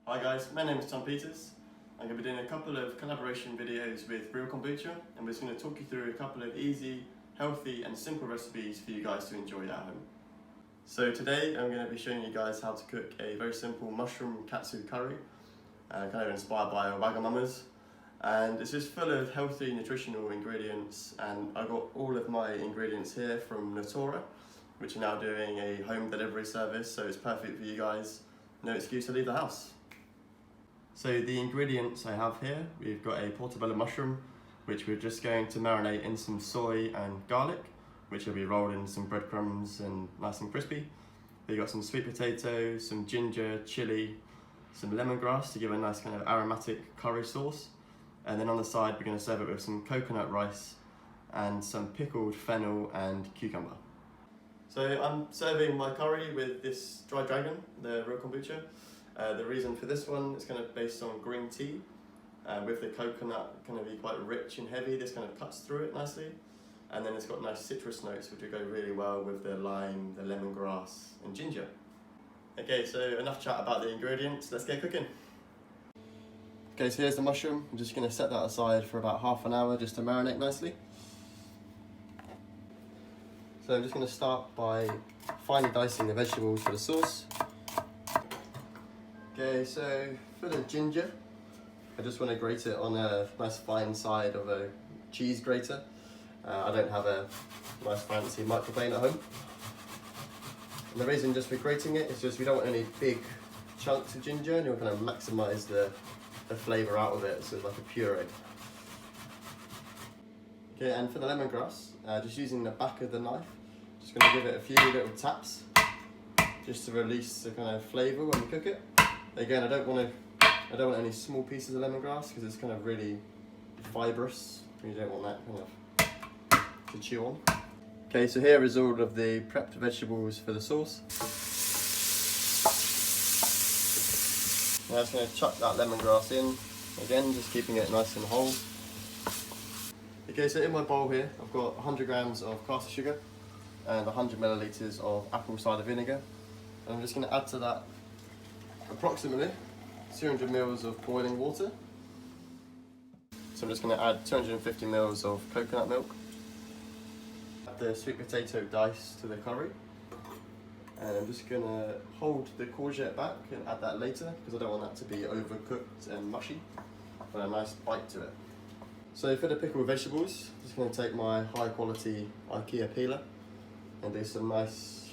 Hi guys, my name is Tom Peters. I'm going to be doing a couple of collaboration videos with Real Kombucha, and we're just going to talk you through a couple of easy, healthy and simple recipes for you guys to enjoy at home. So today I'm going to be showing you guys how to cook a very simple mushroom katsu curry, kind of inspired by Wagamama's. And it's just full of healthy, nutritional ingredients, and I got all of my ingredients here from Natura, which are now doing a home delivery service, so it's perfect for you guys. No excuse to leave the house. So the ingredients I have here, we've got a portobello mushroom, which we're just going to marinate in some soy and garlic, which will be rolled in some breadcrumbs and nice and crispy. We've got some sweet potato, some ginger, chilli, some lemongrass to give a nice kind of aromatic curry sauce. And then on the side, we're going to serve it with some coconut rice and some pickled fennel and cucumber. So I'm serving my curry with this dry dragon, the Real Kombucha. The reason for this one is kind of based on green tea. With the coconut kind of be quite rich and heavy, this kind of cuts through it nicely. And then it's got nice citrus notes which will go really well with the lime, the lemongrass and ginger. Okay, so enough chat about the ingredients, let's get cooking. Okay, so here's the mushroom. I'm just going to set that aside for about half an hour just to marinate nicely. So I'm just going to start by finely dicing the vegetables for the sauce. Okay, so for the ginger, I just want to grate it on a nice fine side of a cheese grater. I don't have a nice fancy microplane at home. And the reason just for grating it is just we don't want any big chunks of ginger, and you're going to maximise the flavour out of it, so it's like a puree. Okay, and for the lemongrass, just using the back of the knife, just going to give it a few little taps, just to release the kind of flavour when we cook it. Again, I don't want any small pieces of lemongrass because it's kind of really fibrous. You don't want that kind of to chew on. Okay, so here is all of the prepped vegetables for the sauce. Now I'm just going to chuck that lemongrass in, again just keeping it nice and whole. Okay, so in my bowl here I've got 100 grams of caster sugar and 100 millilitres of apple cider vinegar. And I'm just going to add to that approximately 200 ml of boiling water. So I'm just going to add 250 ml of coconut milk. Add the sweet potato dice to the curry. And I'm just going to hold the courgette back and add that later because I don't want that to be overcooked and mushy. I want a nice bite to it. So for the pickled vegetables, I'm just going to take my high quality IKEA peeler and do some nice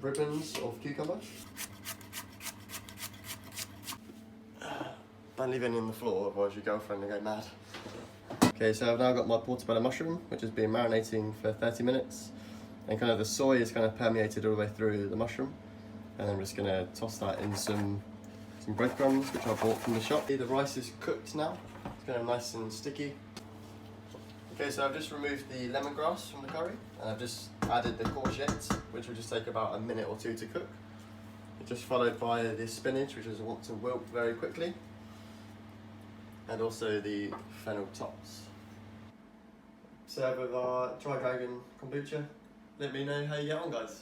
ribbons of cucumber. Don't leave any on the floor, otherwise your girlfriend will go mad. Okay, so I've now got my portobello mushroom, which has been marinating for 30 minutes. And kind of the soy is kind of permeated all the way through the mushroom. And I'm just going to toss that in some breadcrumbs, which I bought from the shop. The rice is cooked now. It's kind of nice and sticky. Okay, so I've just removed the lemongrass from the curry. And I've just added the courgette, which will just take about a minute or two to cook. Just followed by the spinach, which I want to wilt very quickly. And also the fennel tops. Serve with our dry dragon kombucha. Let me know how you get on, guys.